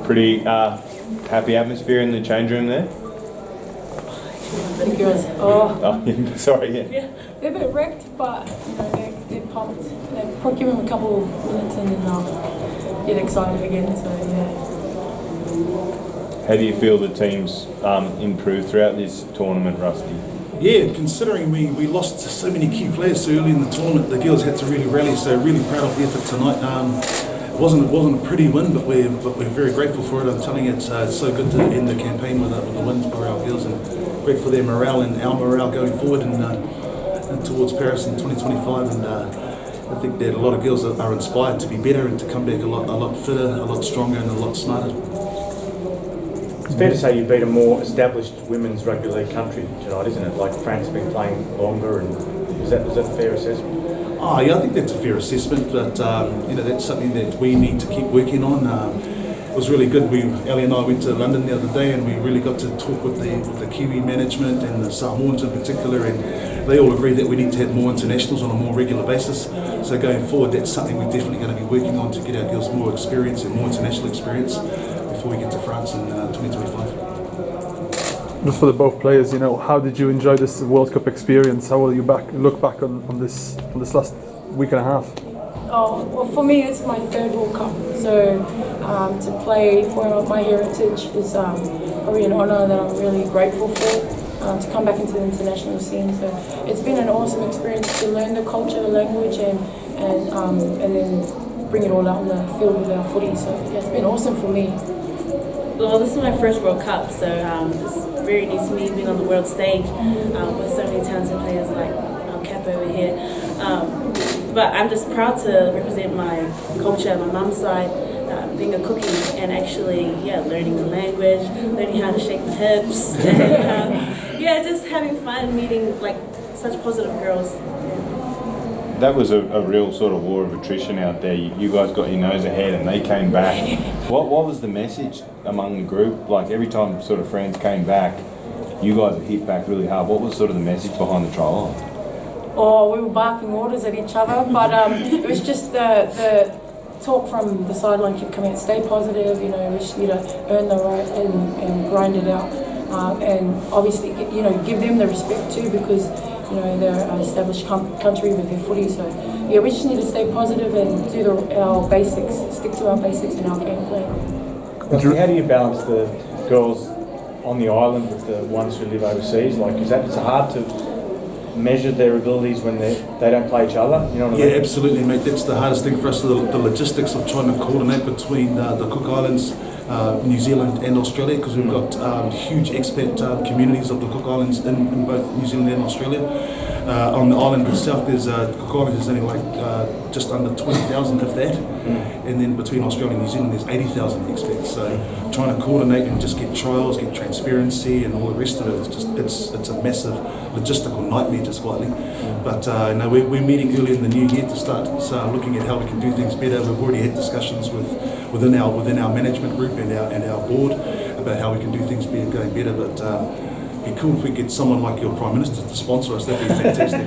Pretty happy atmosphere in the change room there? The girls, Oh, sorry, yeah. yeah, they're a bit wrecked, but you know, they're pumped. They probably give them a couple of minutes and then get excited again. So yeah. How do you feel the team's improved throughout this tournament, Rusty? Yeah, considering we lost so many key players so early in the tournament, the girls had to really rally. So really proud of the effort tonight. It wasn't a pretty win, but we're very grateful for it. I'm telling you, it's so good to end the campaign with a win for our girls, and great for their morale and our morale going forward and towards Paris in 2025. And I think that a lot of girls are inspired to be better and to come back a lot fitter, a lot stronger, and a lot smarter. It's fair to say you've been a more established women's rugby league country tonight, isn't it? Like France has been playing longer, and is that a fair assessment? Oh, yeah, I think that's a fair assessment, but that's something that we need to keep working on. It was really good. Ellie and I went to London the other day, and we really got to talk with the Kiwi management and the Samoans in particular, and they all agree that we need to have more internationals on a more regular basis. So going forward, that's something we're definitely going to be working on to get our girls more experience and more international experience before we get to France in 2025. Just for the both players, how did you enjoy this World Cup experience? How will you look back on this last week and a half? Oh, well, for me, it's my third World Cup. So to play for my heritage is probably an honour that I'm really grateful for. To come back into the international scene, so it's been an awesome experience to learn the culture, the language, and then bring it all out on the field with our footy. So yeah, it's been awesome for me. Well, this is my first World Cup, so it's very new to me being on the world stage with so many talented players like Cap over here. But I'm just proud to represent my culture, my mum's side, being a cookie and actually, learning the language, learning how to shake the hips, and just having fun meeting like such positive girls. That was a real sort of war of attrition out there. You guys got your nose ahead and they came back. What was the message among the group? Like every time sort of friends came back, you guys hit back really hard. What was sort of the message behind the trial? Oh, we were barking orders at each other, but it was just the talk from the sideline kept coming out, stay positive, we just need to earn the right and grind it out. And obviously, give them the respect too, because they're an established country with their footy. So yeah, we just need to stay positive and do our basics, stick to our basics and our game plan. How do you balance the girls on the island with the ones who live overseas? Like, is it hard to measure their abilities when they don't play each other? You know what I mean? Absolutely, mate. That's the hardest thing for us, the logistics of trying to coordinate between the Cook Islands, New Zealand and Australia, because we've got huge expat communities of the Cook Islands in both New Zealand and Australia. On the island itself, there's Cook Islands is only like just under 20,000, if that, and then between Australia and New Zealand there's 80,000 expats. So trying to coordinate and just get trials, get transparency, and all the rest of it, it's a massive logistical nightmare, just slightly. But we're meeting early in the new year to start looking at how we can do things better. We've already had discussions within our management group and our board about how we can do things going better. But it'd be cool if we get someone like your Prime Minister to sponsor us. That'd be fantastic.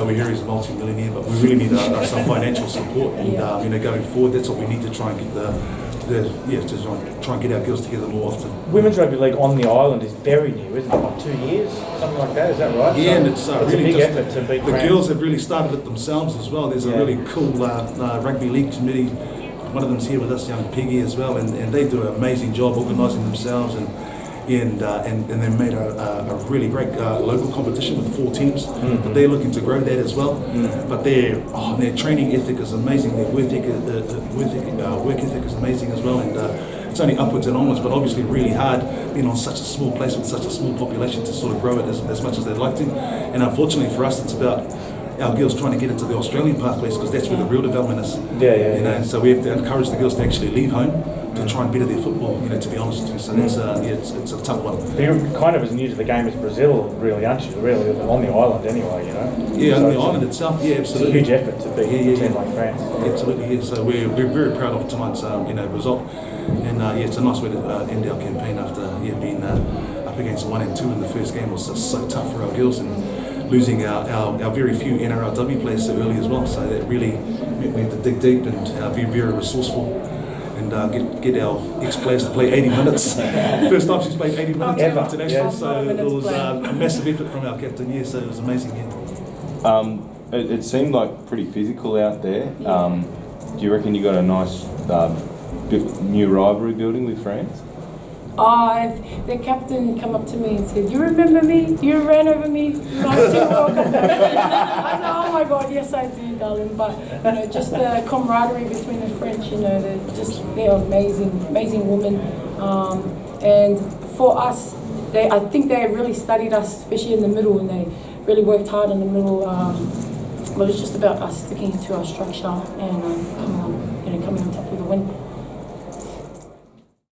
We hear he's a multi-millionaire, but we really need some financial support. And going forward, that's what we need to try and get to try and get our girls together more often. Women's rugby league on the island is very new, isn't it? Like 2 years, something like that. Is that right? Yeah, and it's really a big effort to beat the France. girls have really started it themselves as well. There's a really cool rugby league committee. One of them's here with us, young Peggy as well, and they do an amazing job organising themselves and they made a really great local competition with 4 teams. But they're looking to grow that as well. But their training ethic is amazing. Their work ethic is amazing as well. And it's only upwards and onwards, but obviously really hard being on such a small place with such a small population to sort of grow it as much as they'd like to. And unfortunately for us, it's about our girls trying to get into the Australian pathways, because that's where the real development is. And so we have to encourage the girls to actually leave home to try and better their football, to be honest. So that's it's a tough one. You're kind of as new to the game as Brazil, really, aren't you? Really, on the island anyway, Yeah, on the island itself, absolutely. It's a huge effort to beat a team like France. Absolutely, yeah. So we're very proud of tonight's result, and it's a nice way to end our campaign after being up against 1 and 2 in the first game. It was just so tough for our girls, and losing our very few NRLW players so early as well. So that really meant we had to dig deep and be very resourceful and get our ex-players to play 80 minutes. First time she's played 80 minutes Ever. international, Yeah. so it was a massive effort from our captain. Yeah, so it was amazing. Yeah. It seemed like pretty physical out there. Do you reckon you got a nice new rivalry building with France? The captain come up to me and said, "You remember me? You ran over me last year World Cup." I said, "Oh my God, yes I do, darling." But just the camaraderie between the French. They're amazing women. And for us, I think they really studied us, especially in the middle, and they really worked hard in the middle. But it's just about us sticking to our structure and coming on top with a win.